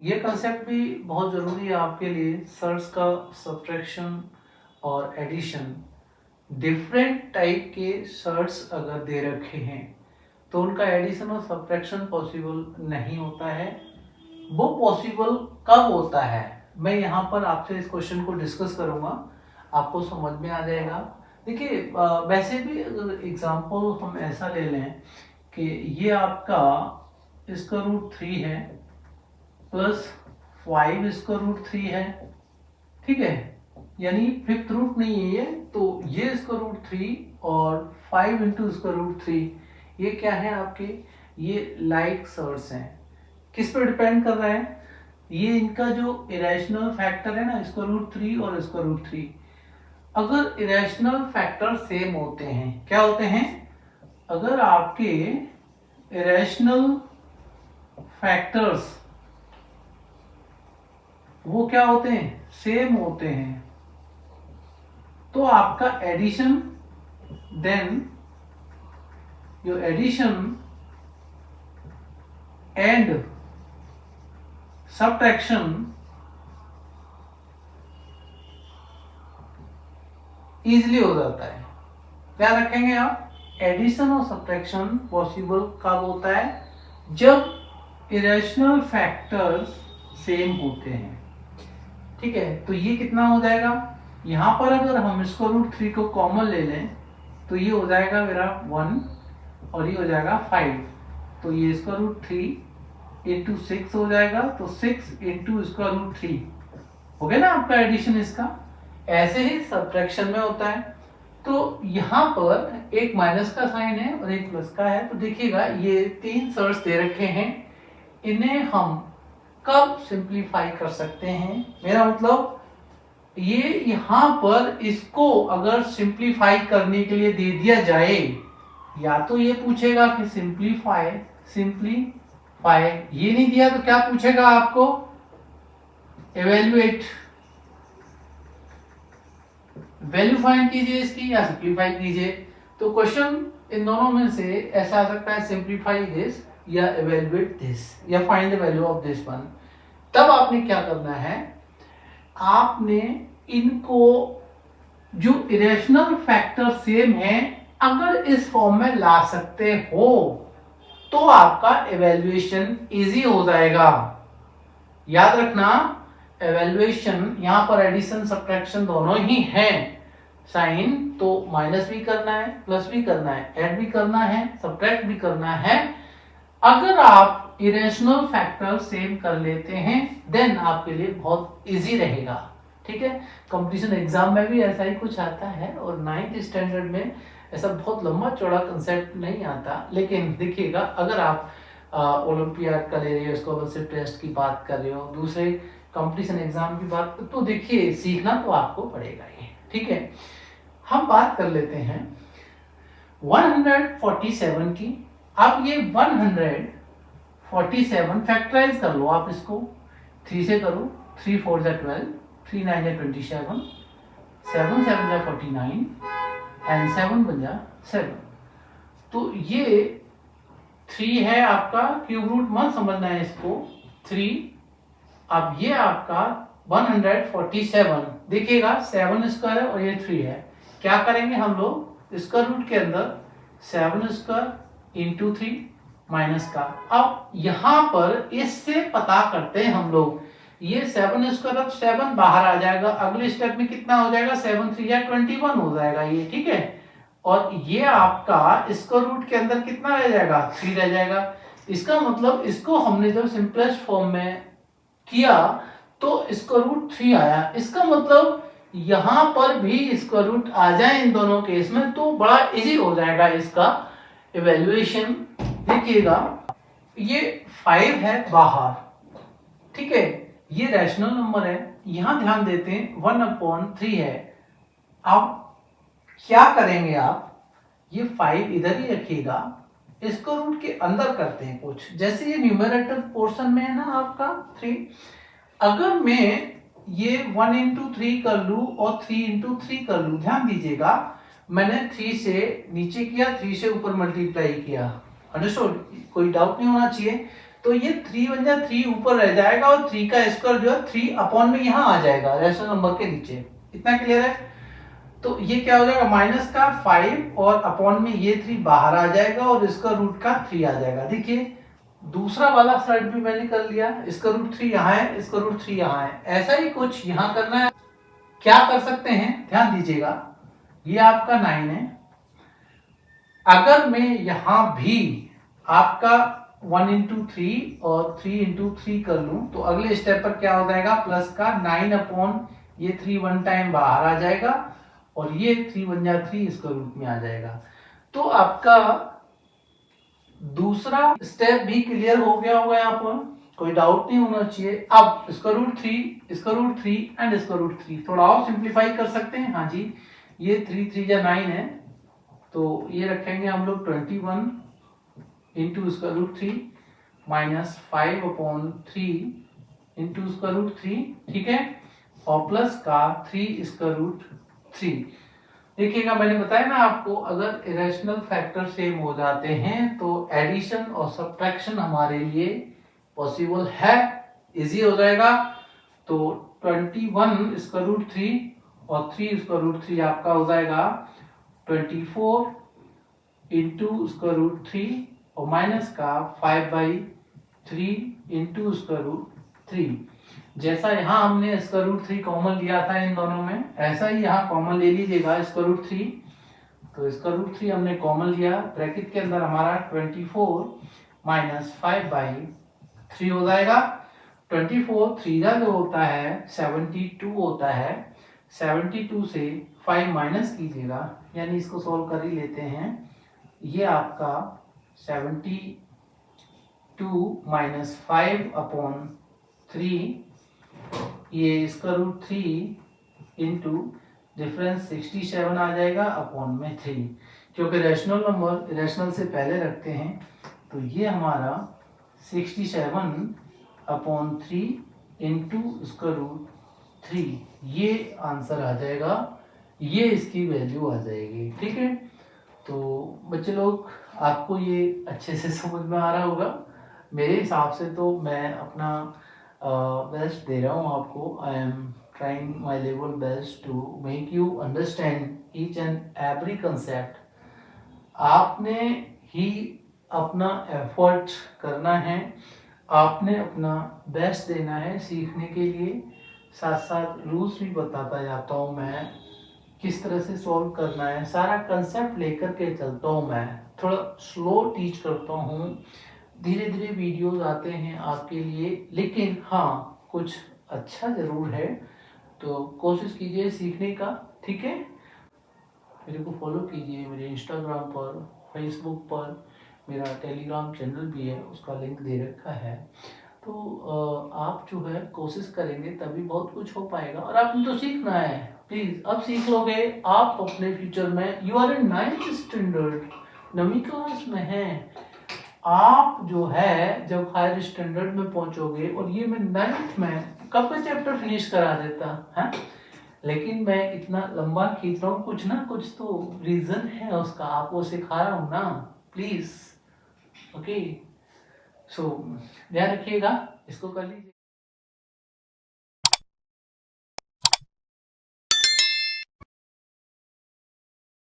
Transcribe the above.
ये कंसेप्ट भी बहुत ज़रूरी है आपके लिए। सर्च का सब्ट्रैक्शन और एडिशन, डिफरेंट टाइप के सर्च अगर दे रखे हैं तो उनका एडिशन और सब्ट्रैक्शन पॉसिबल नहीं होता है। वो पॉसिबल कब होता है, मैं यहाँ पर आपसे इस क्वेश्चन को डिस्कस करूँगा, आपको समझ में आ जाएगा। देखिए वैसे भी अगर एग्जांपल हम ऐसा ले लें कि ये आपका इसका रूट 3 है प्लस 5 इसका रूट 3 है, ठीक है, यानी फिफ्थ रूट नहीं है ये, तो ये इसका रूट 3 और 5 इंटू इसका रूट 3, ये क्या है आपके, ये लाइक सर्स हैं। किस पे डिपेंड कर रहा है, ये इनका जो इरेशनल फैक्टर है ना, इसका रूट 3 और इसका रूट 3, अगर इरेशनल फैक्टर सेम होते हैं, क्या होते हैं, अगर आपके इरेशनल फैक्टर्स वो क्या होते हैं, सेम होते हैं, तो आपका addition, then your addition and subtraction easily हो जाता है। क्या रखेंगे आप, एडिशन और सब्ट्रैक्शन पॉसिबल कब होता है, जब इरेशनल फैक्टर्स सेम होते हैं, ठीक है। तो ये कितना हो जाएगा, यहां पर अगर हम इसको रूट 3 को कॉमन ले लें तो ये हो जाएगा मेरा 1 और ये हो जाएगा 5, तो ये इसका रूट 3 इंटू 6 हो जाएगा, तो 6 इंटू इसका रूट 3 हो गया ना आपका एडिशन इसका। ऐसे ही सब्ट्रैक्शन में होता है, तो यहाँ पर एक माइनस का साइन है और एक प्लस का है, तो देखिएगा ये 3 सर्च दे रखे हैं, इन्हें हम कब सिंप्लीफाई कर सकते हैं, मेरा मतलब ये यहां पर इसको अगर सिंप्लीफाई करने के लिए दे दिया जाए, या तो ये पूछेगा कि सिंप्लीफाई, ये नहीं दिया तो क्या पूछेगा आपको, एवेल्युएट, वैल्यू फाइंड कीजिए इसकी या सिंप्लीफाई कीजिए। तो क्वेश्चन इन दोनों में से ऐसा आ सकता है, सिंप्लीफाई दिस या एवेल्युएट दिस या find the value of this one. तब आपने क्या करना है, आपने इनको जो इरेशनल फैक्टर सेम है अगर इस फॉर्म में ला सकते हो तो आपका एवेल्युएशन इजी हो जाएगा। याद रखना, एवेल्युएशन यहां पर एडिशन सब्ट्रैक्शन दोनों ही हैं, साइन तो माइनस भी करना है, प्लस भी करना है, ऐड भी करना है, सब्ट्रैक्ट भी करना है। अगर आप इरेशनल फैक्टर सेम कर लेते हैं देन आपके लिए बहुत इजी रहेगा, ठीक है। कंपटीशन एग्जाम में भी ऐसा ही कुछ आता है और 9th स्टैंडर्ड में ऐसा बहुत लंबा चौड़ा कंसेप्ट नहीं आता, लेकिन देखिएगा अगर आप ओलंपियाड का ले रहे हो, स्कॉलरशिप टेस्ट की बात कर रहे हो, दूसरे कंपटीशन एग्जाम की बात, तो देखिए सीखना तो आपको पड़ेगा ही, ठीक है। हम बात कर लेते हैं 147 की। अब ये 147 फैक्टराइज कर लो आप इसको, 3 से करो, 3 4 जा 12, 3 9 जा 27, 7 7 जा 49 एंड 7 1 जा 7। तो ये 3 है आपका, क्यूब रूट मत समझना है इसको, 3। अब ये आपका 147, देखिएगा 7 स्क्वायर है और ये 3 है, क्या करेंगे हम लोग, स्क्वायर रूट के अंदर 7 स्क्वायर इंटू 3 माइनस का। अब यहां पर इससे पता करते हैं हम लोग, ये 7 स्क्वायर, अब 7 बाहर आ जाएगा, अगले स्टेप में कितना हो जाएगा, 7 3 या 21 हो जाएगा ये, ठीक है। और ये आपका स्क्वायर रूट के अंदर कितना रह जाएगा, 3 रह जाएगा। इसका मतलब इसको हमने जब सिंपलेस्ट फॉर्म में किया तो स्क्वायर रूट 3 आया, इसका मतलब यहां पर भी स्क्वायर रूट आ जाए इन दोनों केस में तो बड़ा इजी हो जाएगा इसका इवैल्यूएशन। देखिएगा ये 5 है बाहर, ठीक है, ये रैशनल नंबर है, यहां ध्यान देते हैं 1/3 है। अब क्या करेंगे आप, ये 5 इधर ही रखिएगा, इसको रूट के अंदर करते हैं कुछ, जैसे ये न्यूमरेटर पोर्शन में है ना आपका 3, अगर मैं ये 1 इंटू 3 कर लू और 3 इंटू 3 कर लू, ध्यान दीजिएगा मैंने 3 से नीचे किया, 3 से ऊपर मल्टीप्लाई किया, अंडरस्टूड, कोई डाउट नहीं होना चाहिए। तो ये 3 बन जाए 3 ऊपर रह जाएगा और 3 का स्क्वायर जो है 3 अपॉन में यहाँ आ जाएगा रेशनल नंबर के नीचे। इतना क्लियर है? तो ये क्या हो जाएगा, माइनस का 5 और अपॉन में ये 3 बाहर आ जाएगा और इसका रूट का 3 आ जाएगा। देखिए दूसरा वाला साइड भी मैंने कर लिया, इसका रूट 3 यहाँ है, इसका रूट 3 यहाँ है। ऐसा ही कुछ यहाँ करना है। क्या कर सकते हैं, ध्यान दीजिएगा, ये आपका 9 है। अगर मैं यहां भी आपका 1 इंटू 3 और 3 इंटू 3 कर लूं तो अगले स्टेप पर क्या हो जाएगा, प्लस का 9 अपॉन ये 3 वन टाइम बाहर आ जाएगा और ये 3 बन जा 3 इसका रूट में आ जाएगा। तो आपका दूसरा स्टेप भी क्लियर हो गया होगा, यहाँ पर कोई डाउट नहीं होना चाहिए। अब इसका रूट 3, इसका रूट 3 एंड इसका रूट 3 थोड़ा और सिंप्लीफाई कर सकते हैं। हाँ जी, ये 3 3 जा 9 है, तो ये रखेंगे हम लोग 21 इंटू इसका रूट 3 माइनस 5 अपॉन 3 इंटू इसका रूट 3, ठीक है, और प्लस का 3 इसका रूट 3। देखिएगा मैंने बताया ना आपको, अगर इरेशनल फैक्टर सेम हो जाते हैं तो एडिशन और सब्ट्रैक्शन हमारे लिए पॉसिबल है, इजी हो जाएगा। तो 21 इसका रूट 3 और 3 इसका रूट 3 आपका हो जाएगा 24 इंटू उसका रूट 3 और माइनस का 5/3 इंटू उसका रूट 3। जैसा यहाँ हमने इसका रूट 3 कॉमन लिया था इन दोनों में, ऐसा ही यहाँ कॉमन ले लीजिएगा इसका रूट 3। तो इसका रूट 3 हमने कॉमन लिया, ब्रैकेट के अंदर हमारा 24 माइनस 5/3 हो जाएगा। 24 3 जो होता है 72 होता है, 72 से 5 माइनस कीजिएगा, यानी इसको सोल्व कर ही लेते हैं। ये आपका 72 माइनस 5 अपॉन 3, ये इसका रूट 3 इंटू डिफरेंस 67 आ जाएगा अपॉन में 3। क्योंकि रैशनल नंबर इरेशनल से पहले रखते हैं, तो ये हमारा 67 अपॉन 3 इंटू इसका रूट 3, ये आंसर आ जाएगा, ये इसकी वैल्यू आ जाएगी। ठीक है, तो बच्चे लोग आपको ये अच्छे से समझ में आ रहा होगा। मेरे हिसाब से तो मैं अपना बेस्ट दे रहा हूँ आपको। I am trying my level best to make you understand each and every concept. आपने ही अपना एफर्ट करना है, आपने अपना बेस्ट देना है सीखने के लिए। साथ साथ रूल्स भी बताता जाता हूँ मैं, किस तरह से सॉल्व करना है, सारा कंसेप्ट लेकर के चलता हूँ मैं। थोड़ा स्लो टीच करता हूँ, धीरे धीरे वीडियोस आते हैं आपके लिए, लेकिन हाँ कुछ अच्छा ज़रूर है, तो कोशिश कीजिए सीखने का। ठीक है, मेरे को फॉलो कीजिए मेरे इंस्टाग्राम पर, फेसबुक पर, मेरा टेलीग्राम चैनल भी है, उसका लिंक दे रखा है। तो आप जो है कोशिश करेंगे तभी बहुत कुछ हो पाएगा। और आपने तो सीखना है, प्लीज अब सीख लोगे आप अपने फ्यूचर में। You are in 9th standard, 9वीं क्लास में हैं आप, जो है जब हायर स्टैंडर्ड में पहुंचोगे, और ये मैं 9th में कब का चैप्टर फिनिश करा देता है, लेकिन मैं इतना लंबा खींच रहा हूँ, कुछ ना कुछ तो रीजन है उसका, आपको सिखा रहा हूँ ना, प्लीज। ओके, सो ध्यान रखिएगा, इसको कर लीजिए।